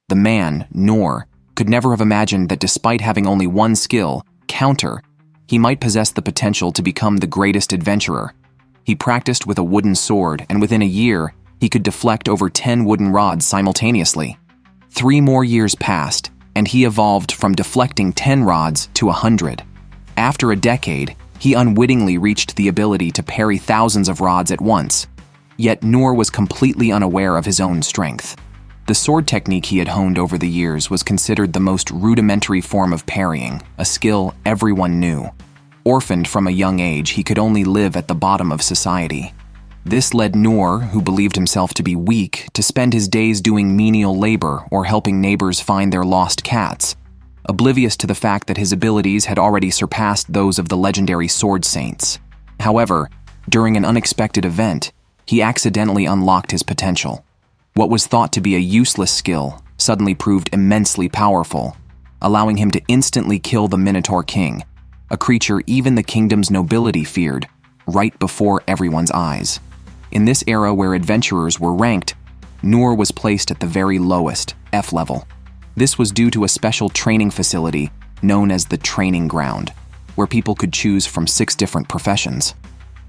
The man, Noor, could never have imagined that despite having only one skill, counter, he might possess the potential to become the greatest adventurer. He practiced with a wooden sword, and within a year, he could deflect over 10 wooden rods simultaneously. 3 more years passed, and he evolved from deflecting 10 rods to 100. After a decade, he unwittingly reached the ability to parry thousands of rods at once. Yet Noor was completely unaware of his own strength. The sword technique he had honed over the years was considered the most rudimentary form of parrying, a skill everyone knew. Orphaned from a young age, he could only live at the bottom of society. This led Noor, who believed himself to be weak, to spend his days doing menial labor or helping neighbors find their lost cats, oblivious to the fact that his abilities had already surpassed those of the legendary sword saints. However, during an unexpected event, he accidentally unlocked his potential. What was thought to be a useless skill suddenly proved immensely powerful, allowing him to instantly kill the Minotaur King, a creature even the kingdom's nobility feared, right before everyone's eyes. In this era where adventurers were ranked, Noor was placed at the very lowest, F level. This was due to a special training facility known as the Training Ground, where people could choose from 6 different professions.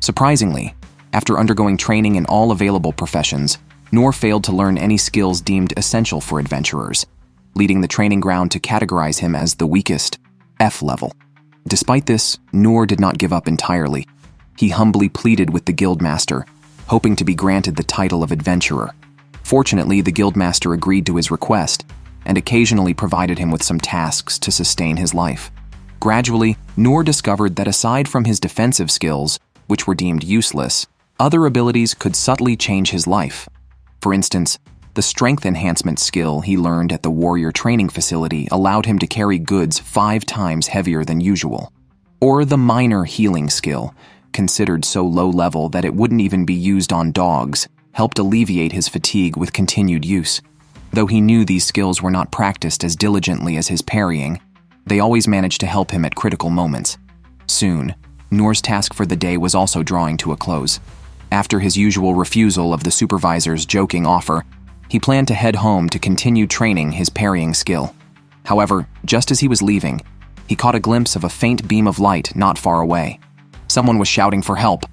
Surprisingly, after undergoing training in all available professions, Noor failed to learn any skills deemed essential for adventurers, leading the Training Ground to categorize him as the weakest, F level. Despite this, Noor did not give up entirely. He humbly pleaded with the Guildmaster, hoping to be granted the title of adventurer. Fortunately, the Guildmaster agreed to his request and occasionally provided him with some tasks to sustain his life. Gradually, Noor discovered that aside from his defensive skills, which were deemed useless, other abilities could subtly change his life. For instance, the strength enhancement skill he learned at the warrior training facility allowed him to carry goods 5 times heavier than usual. Or the minor healing skill, considered so low level that it wouldn't even be used on dogs, helped alleviate his fatigue with continued use. Though he knew these skills were not practiced as diligently as his parrying, they always managed to help him at critical moments. Soon, Noor's task for the day was also drawing to a close. After his usual refusal of the supervisor's joking offer, he planned to head home to continue training his parrying skill. However, just as he was leaving, he caught a glimpse of a faint beam of light not far away. Someone was shouting for help,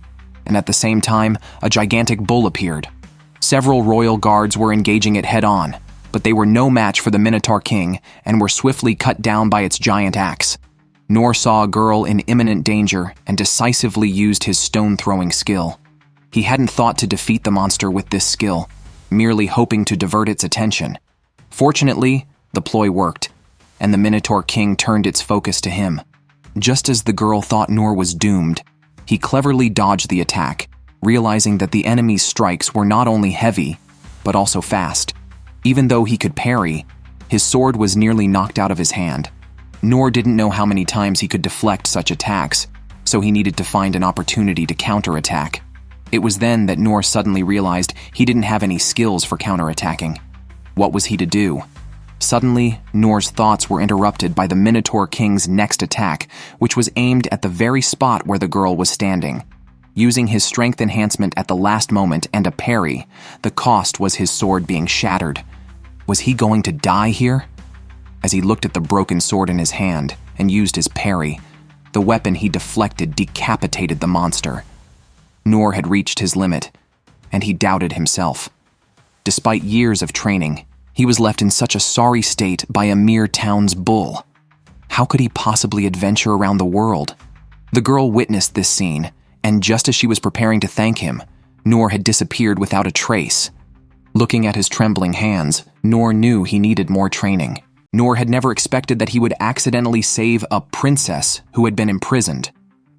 and at the same time, a gigantic bull appeared. Several royal guards were engaging it head-on, but they were no match for the Minotaur King and were swiftly cut down by its giant axe. Noor saw a girl in imminent danger and decisively used his stone-throwing skill. He hadn't thought to defeat the monster with this skill, merely hoping to divert its attention. Fortunately, the ploy worked, and the Minotaur King turned its focus to him. Just as the girl thought Noor was doomed, he cleverly dodged the attack, realizing that the enemy's strikes were not only heavy, but also fast. Even though he could parry, his sword was nearly knocked out of his hand. Noor didn't know how many times he could deflect such attacks, so he needed to find an opportunity to counterattack. It was then that Noor suddenly realized he didn't have any skills for counterattacking. What was he to do? Suddenly, Noor's thoughts were interrupted by the Minotaur King's next attack, which was aimed at the very spot where the girl was standing. Using his strength enhancement at the last moment and a parry, the cost was his sword being shattered. Was he going to die here? As he looked at the broken sword in his hand and used his parry, the weapon he deflected decapitated the monster. Noor had reached his limit, and he doubted himself. Despite years of training, he was left in such a sorry state by a mere town's bull. How could he possibly adventure around the world? The girl witnessed this scene, and just as she was preparing to thank him, Noor had disappeared without a trace. Looking at his trembling hands, Noor knew he needed more training. Noor had never expected that he would accidentally save a princess who had been imprisoned.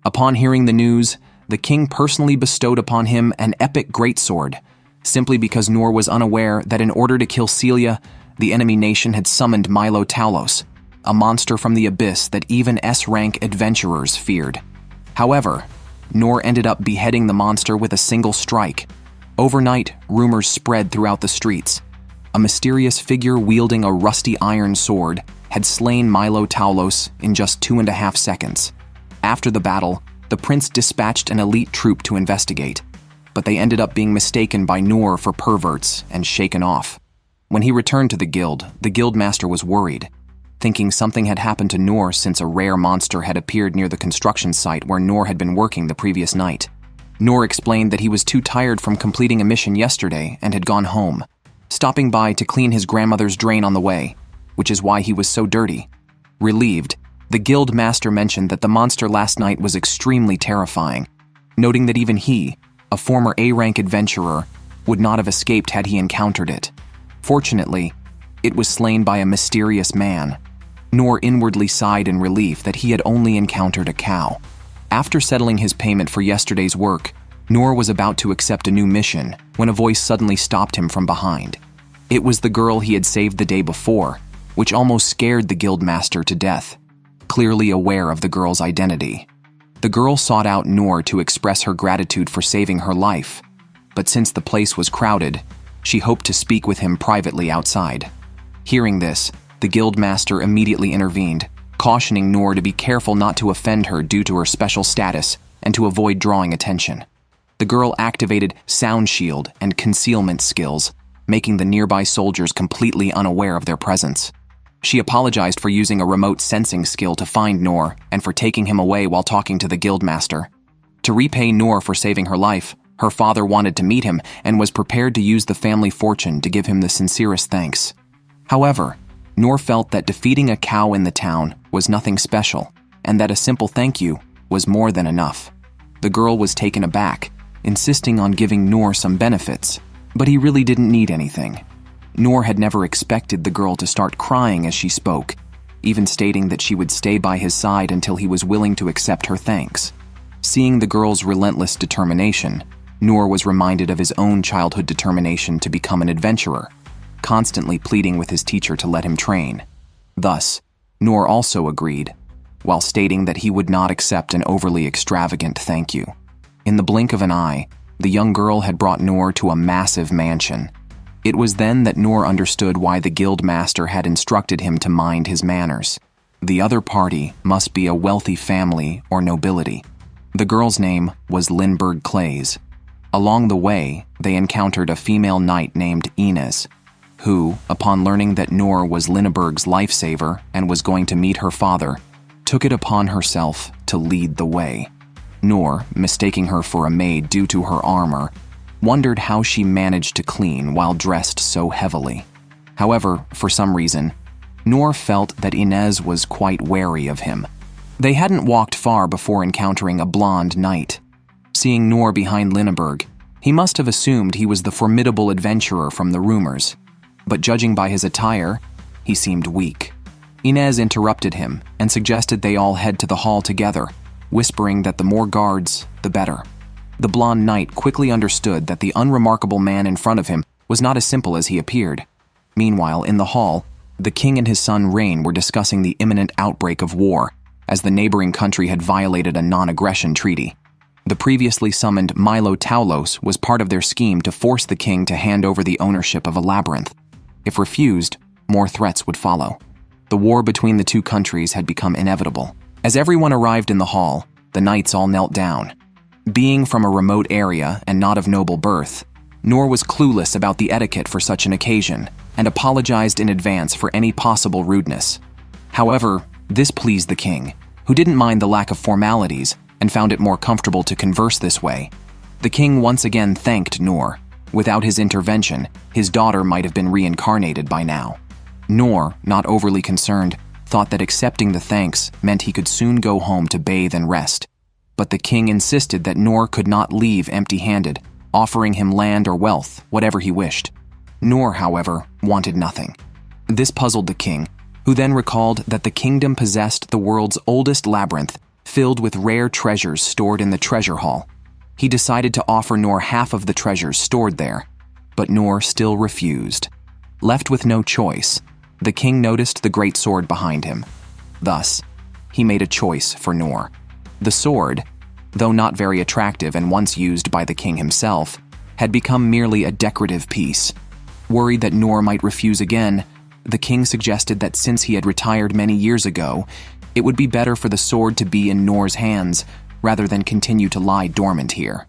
Upon hearing the news, the king personally bestowed upon him an epic greatsword, simply because Noor was unaware that in order to kill Celia, the enemy nation had summoned Milo Talos, a monster from the abyss that even S-rank adventurers feared. However, Noor ended up beheading the monster with a single strike. Overnight, rumors spread throughout the streets. A mysterious figure wielding a rusty iron sword had slain Milo Talos in just 2.5 seconds. After the battle, the prince dispatched an elite troop to investigate, but they ended up being mistaken by Noor for perverts and shaken off. When he returned to the guild master was worried, thinking something had happened to Noor since a rare monster had appeared near the construction site where Noor had been working the previous night. Noor explained that he was too tired from completing a mission yesterday and had gone home, stopping by to clean his grandmother's drain on the way, which is why he was so dirty. Relieved, the guild master mentioned that the monster last night was extremely terrifying, noting that even he, a former A-rank adventurer, would not have escaped had he encountered it. Fortunately, it was slain by a mysterious man. Noor inwardly sighed in relief that he had only encountered a cow. After settling his payment for yesterday's work, Noor was about to accept a new mission when a voice suddenly stopped him from behind. It was the girl he had saved the day before, which almost scared the guildmaster to death, clearly aware of the girl's identity. The girl sought out Noor to express her gratitude for saving her life, but since the place was crowded, she hoped to speak with him privately outside. Hearing this, the guildmaster immediately intervened, cautioning Noor to be careful not to offend her due to her special status and to avoid drawing attention. The girl activated sound shield and concealment skills, making the nearby soldiers completely unaware of their presence. She apologized for using a remote sensing skill to find Noor and for taking him away while talking to the guildmaster. To repay Noor for saving her life, her father wanted to meet him and was prepared to use the family fortune to give him the sincerest thanks. However, Noor felt that defeating a cow in the town was nothing special, and that a simple thank you was more than enough. The girl was taken aback, insisting on giving Noor some benefits, but he really didn't need anything. Noor had never expected the girl to start crying as she spoke, even stating that she would stay by his side until he was willing to accept her thanks. Seeing the girl's relentless determination, Noor was reminded of his own childhood determination to become an adventurer, constantly pleading with his teacher to let him train. Thus, Noor also agreed, while stating that he would not accept an overly extravagant thank you. In the blink of an eye, the young girl had brought Noor to a massive mansion. It was then that Noor understood why the guild master had instructed him to mind his manners. The other party must be a wealthy family or nobility. The girl's name was Lindbergh Clays. Along the way, they encountered a female knight named Inez, who, upon learning that Noor was Lindbergh's lifesaver and was going to meet her father, took it upon herself to lead the way. Noor, mistaking her for a maid due to her armor, wondered how she managed to clean while dressed so heavily. However, for some reason, Noor felt that Inez was quite wary of him. They hadn't walked far before encountering a blonde knight. Seeing Noor behind Lindbergh, he must have assumed he was the formidable adventurer from the rumors, but judging by his attire, he seemed weak. Inez interrupted him and suggested they all head to the hall together, whispering that the more guards, the better. The blonde knight quickly understood that the unremarkable man in front of him was not as simple as he appeared. Meanwhile, in the hall, the king and his son Rain were discussing the imminent outbreak of war, as the neighboring country had violated a non-aggression treaty. The previously summoned Milo Taulos was part of their scheme to force the king to hand over the ownership of a labyrinth. If refused, more threats would follow. The war between the two countries had become inevitable. As everyone arrived in the hall, the knights all knelt down. Being from a remote area and not of noble birth, Noor was clueless about the etiquette for such an occasion and apologized in advance for any possible rudeness. However, this pleased the king, who didn't mind the lack of formalities and found it more comfortable to converse this way. The king once again thanked Noor. Without his intervention, his daughter might have been reincarnated by now. Noor, not overly concerned, thought that accepting the thanks meant he could soon go home to bathe and rest. But the king insisted that Noor could not leave empty-handed, offering him land or wealth, whatever he wished. Noor, however, wanted nothing. This puzzled the king, who then recalled that the kingdom possessed the world's oldest labyrinth, filled with rare treasures stored in the treasure hall. He decided to offer Noor half of the treasures stored there, but Noor still refused. Left with no choice, the king noticed the great sword behind him. Thus, he made a choice for Noor. The sword, though not very attractive and once used by the king himself, had become merely a decorative piece. Worried that Noor might refuse again, the king suggested that since he had retired many years ago, it would be better for the sword to be in Noor's hands rather than continue to lie dormant here.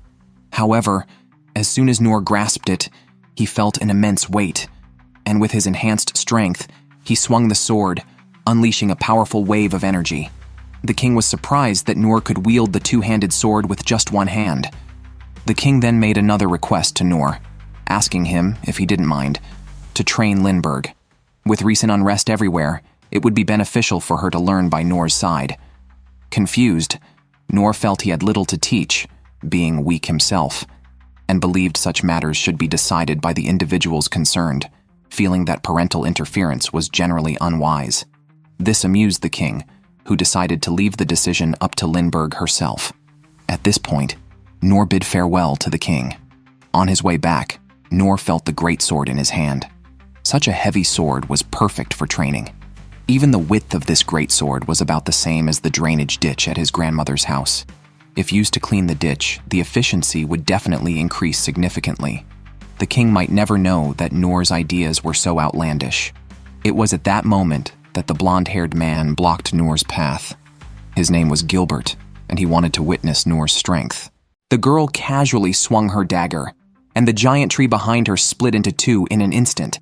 However, as soon as Noor grasped it, he felt an immense weight, and with his enhanced strength, he swung the sword, unleashing a powerful wave of energy. The king was surprised that Noor could wield the two-handed sword with just one hand. The king then made another request to Noor, asking him, if he didn't mind, to train Lindbergh. With recent unrest everywhere, it would be beneficial for her to learn by Noor's side. Confused, Noor felt he had little to teach, being weak himself, and believed such matters should be decided by the individuals concerned, feeling that parental interference was generally unwise. This amused the king, who decided to leave the decision up to Lindbergh herself. At this point, Noor bid farewell to the king. On his way back, Noor felt the greatsword in his hand. Such a heavy sword was perfect for training. Even the width of this greatsword was about the same as the drainage ditch at his grandmother's house. If used to clean the ditch, the efficiency would definitely increase significantly. The king might never know that Noor's ideas were so outlandish. It was at that moment that the blonde-haired man blocked Noor's path. His name was Gilbert, and he wanted to witness Noor's strength. The girl casually swung her dagger, and the giant tree behind her split into two in an instant.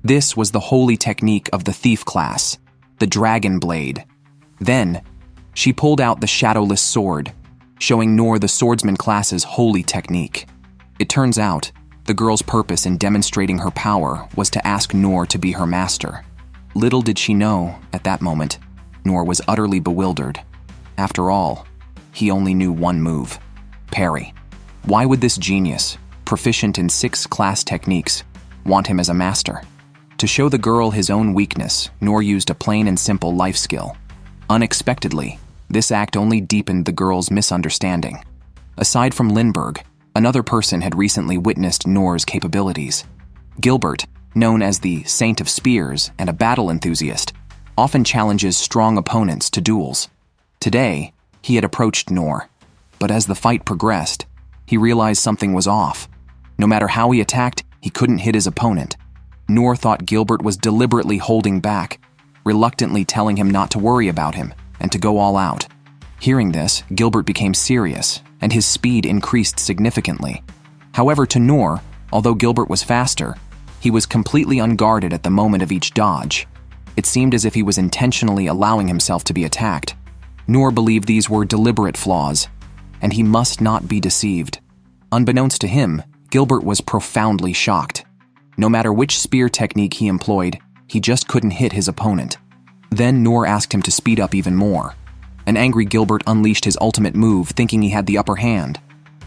This was the holy technique of the thief class, the dragon blade. Then, she pulled out the shadowless sword, showing Noor the swordsman class's holy technique. It turns out, the girl's purpose in demonstrating her power was to ask Noor to be her master. Little did she know, at that moment, Noor was utterly bewildered. After all, he only knew one move: parry. Why would this genius, proficient in 6 class techniques, want him as a master? To show the girl his own weakness, Noor used a plain and simple life skill. Unexpectedly, this act only deepened the girl's misunderstanding. Aside from Lindbergh, another person had recently witnessed Noor's capabilities. Gilbert, known as the Saint of Spears and a battle enthusiast, often challenges strong opponents to duels. Today, he had approached Noor, but as the fight progressed, he realized something was off. No matter how he attacked, he couldn't hit his opponent. Noor thought Gilbert was deliberately holding back, reluctantly telling him not to worry about him and to go all out. Hearing this, Gilbert became serious, and his speed increased significantly. However, to Noor, although Gilbert was faster, he was completely unguarded at the moment of each dodge. It seemed as if he was intentionally allowing himself to be attacked. Noor believed these were deliberate flaws, and he must not be deceived. Unbeknownst to him, Gilbert was profoundly shocked. No matter which spear technique he employed, he just couldn't hit his opponent. Then Noor asked him to speed up even more. An angry Gilbert unleashed his ultimate move, thinking he had the upper hand.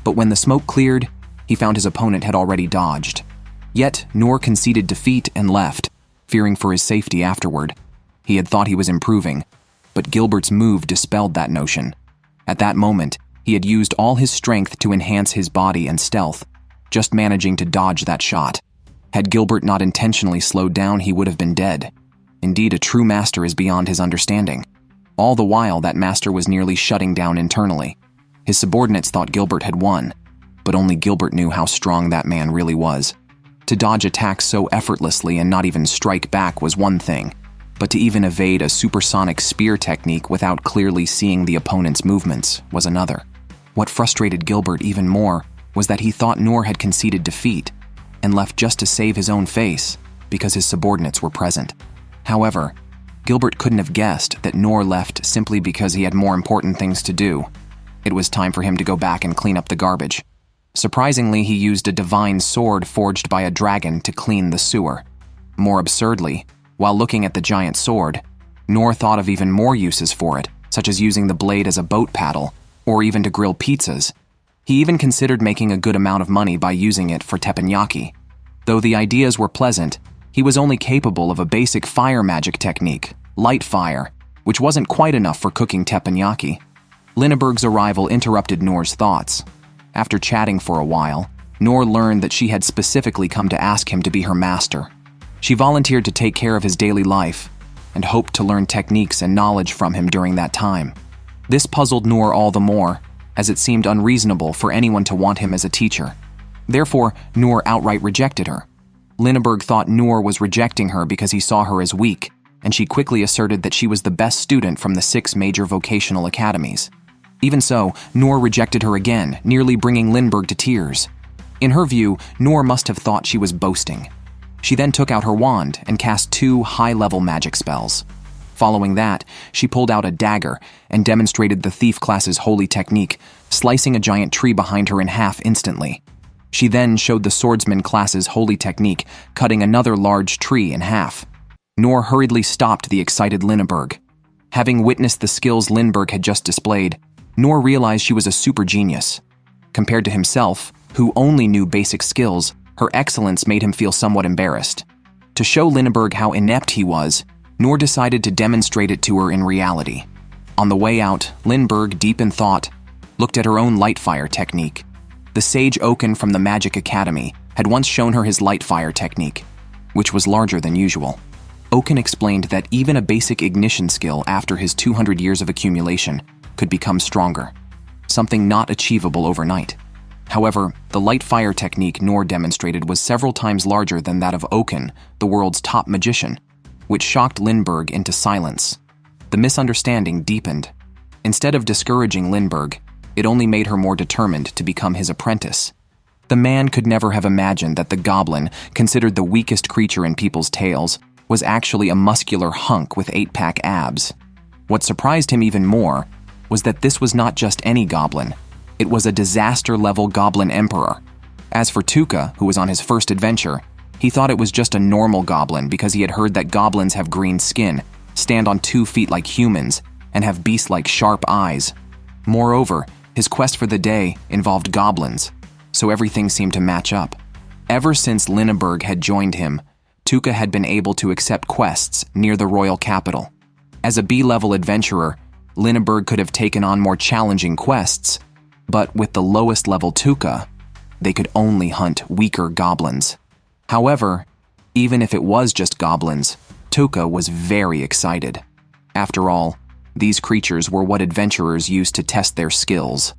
But when the smoke cleared, he found his opponent had already dodged. Yet, Noor conceded defeat and left, fearing for his safety afterward. He had thought he was improving, but Gilbert's move dispelled that notion. At that moment, he had used all his strength to enhance his body and stealth, just managing to dodge that shot. Had Gilbert not intentionally slowed down, he would have been dead. Indeed, a true master is beyond his understanding. All the while, that master was nearly shutting down internally. His subordinates thought Gilbert had won, but only Gilbert knew how strong that man really was. To dodge attacks so effortlessly and not even strike back was one thing, but to even evade a supersonic spear technique without clearly seeing the opponent's movements was another. What frustrated Gilbert even more was that he thought Noor had conceded defeat and left just to save his own face because his subordinates were present. However, Gilbert couldn't have guessed that Noor left simply because he had more important things to do. It was time for him to go back and clean up the garbage. Surprisingly, he used a divine sword forged by a dragon to clean the sewer. More absurdly, while looking at the giant sword, Noor thought of even more uses for it, such as using the blade as a boat paddle, or even to grill pizzas. He even considered making a good amount of money by using it for teppanyaki. Though the ideas were pleasant, he was only capable of a basic fire magic technique, light fire, which wasn't quite enough for cooking teppanyaki. Lindbergh's arrival interrupted Noor's thoughts. After chatting for a while, Noor learned that she had specifically come to ask him to be her master. She volunteered to take care of his daily life and hoped to learn techniques and knowledge from him during that time. This puzzled Noor all the more, as it seemed unreasonable for anyone to want him as a teacher. Therefore, Noor outright rejected her. Lindbergh thought Noor was rejecting her because he saw her as weak, and she quickly asserted that she was the best student from the 6 major vocational academies. Even so, Noor rejected her again, nearly bringing Lindbergh to tears. In her view, Noor must have thought she was boasting. She then took out her wand and cast 2 high-level magic spells. Following that, she pulled out a dagger and demonstrated the thief class's holy technique, slicing a giant tree behind her in half instantly. She then showed the swordsman class's holy technique, cutting another large tree in half. Noor hurriedly stopped the excited Lindbergh. Having witnessed the skills Lindbergh had just displayed, Noor realized she was a super genius. Compared to himself, who only knew basic skills, her excellence made him feel somewhat embarrassed. To show Lindbergh how inept he was, Noor decided to demonstrate it to her in reality. On the way out, Lindbergh, deep in thought, looked at her own light fire technique. The sage Oaken from the Magic Academy had once shown her his light fire technique, which was larger than usual. Oaken explained that even a basic ignition skill after his 200 years of accumulation could become stronger, something not achievable overnight. However, the light fire technique Noor demonstrated was several times larger than that of Oaken, the world's top magician, which shocked Lindbergh into silence. The misunderstanding deepened. Instead of discouraging Lindbergh, it only made her more determined to become his apprentice. The man could never have imagined that the goblin, considered the weakest creature in people's tales, was actually a muscular hunk with 8-pack abs. What surprised him even more was that this was not just any goblin. It was a disaster-level goblin emperor. As for Tuka, who was on his first adventure, he thought it was just a normal goblin because he had heard that goblins have green skin, stand on 2 feet like humans, and have beast-like sharp eyes. Moreover, his quest for the day involved goblins, so everything seemed to match up. Ever since Lindbergh had joined him, Tuka had been able to accept quests near the royal capital. As a B-level adventurer, Lindbergh could have taken on more challenging quests, but with the lowest level Tuka, they could only hunt weaker goblins. However, even if it was just goblins, Tuka was very excited. After all, these creatures were what adventurers used to test their skills,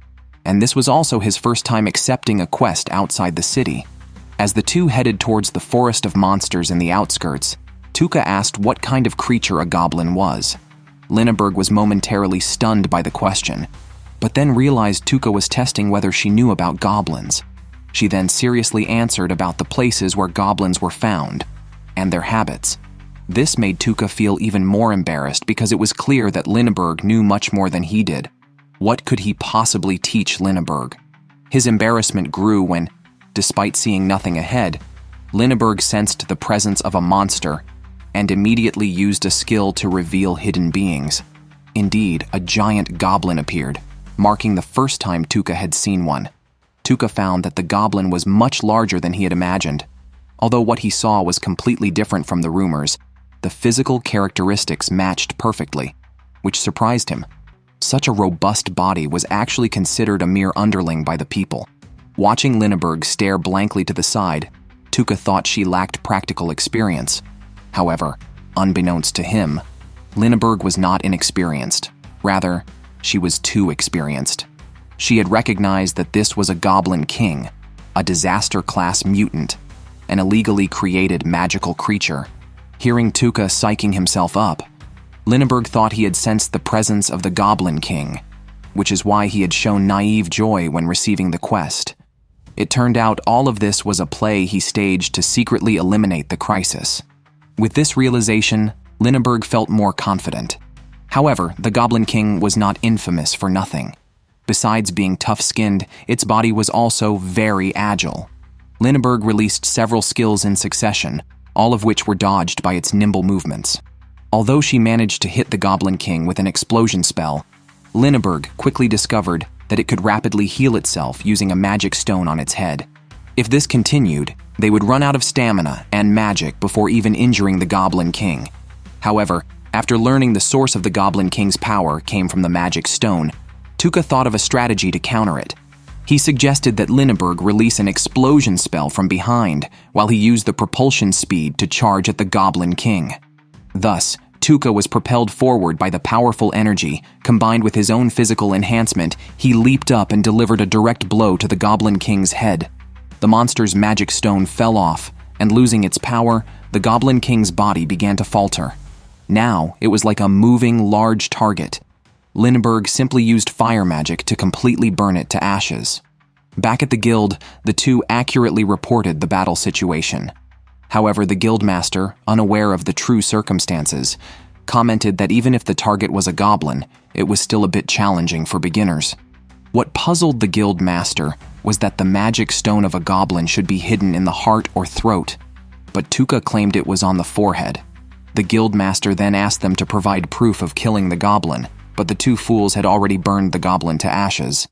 and this was also his first time accepting a quest outside the city. As the two headed towards the forest of monsters in the outskirts, Tuka asked what kind of creature a goblin was. Lindbergh was momentarily stunned by the question, but then realized Tuka was testing whether she knew about goblins. She then seriously answered about the places where goblins were found, and their habits. This made Tuka feel even more embarrassed because it was clear that Lindbergh knew much more than he did. What could he possibly teach Lindbergh? His embarrassment grew when, despite seeing nothing ahead, Lindbergh sensed the presence of a monster and immediately used a skill to reveal hidden beings. Indeed, a giant goblin appeared, marking the first time Tuka had seen one. Tuka found that the goblin was much larger than he had imagined. Although what he saw was completely different from the rumors, the physical characteristics matched perfectly, which surprised him. Such a robust body was actually considered a mere underling by the people. Watching Lindbergh stare blankly to the side, Tuka thought she lacked practical experience. However, unbeknownst to him, Lindbergh was not inexperienced. Rather, she was too experienced. She had recognized that this was a goblin king, a disaster-class mutant, an illegally created magical creature. Hearing Tuka psyching himself up, Lindbergh thought he had sensed the presence of the Goblin King, which is why he had shown naive joy when receiving the quest. It turned out all of this was a play he staged to secretly eliminate the crisis. With this realization, Lindbergh felt more confident. However, the Goblin King was not infamous for nothing. Besides being tough-skinned, its body was also very agile. Lindbergh released several skills in succession, all of which were dodged by its nimble movements. Although she managed to hit the Goblin King with an explosion spell, Lindbergh quickly discovered that it could rapidly heal itself using a magic stone on its head. If this continued, they would run out of stamina and magic before even injuring the Goblin King. However, after learning the source of the Goblin King's power came from the magic stone, Tuka thought of a strategy to counter it. He suggested that Lindbergh release an explosion spell from behind while he used the propulsion speed to charge at the Goblin King. Thus, Tuka was propelled forward by the powerful energy. Combined with his own physical enhancement, he leaped up and delivered a direct blow to the Goblin King's head. The monster's magic stone fell off, and losing its power, the Goblin King's body began to falter. Now, it was like a moving, large target. Lindbergh simply used fire magic to completely burn it to ashes. Back at the guild, the two accurately reported the battle situation. However, the guildmaster, unaware of the true circumstances, commented that even if the target was a goblin, it was still a bit challenging for beginners. What puzzled the guildmaster was that the magic stone of a goblin should be hidden in the heart or throat, but Tuka claimed it was on the forehead. The guildmaster then asked them to provide proof of killing the goblin, but the two fools had already burned the goblin to ashes.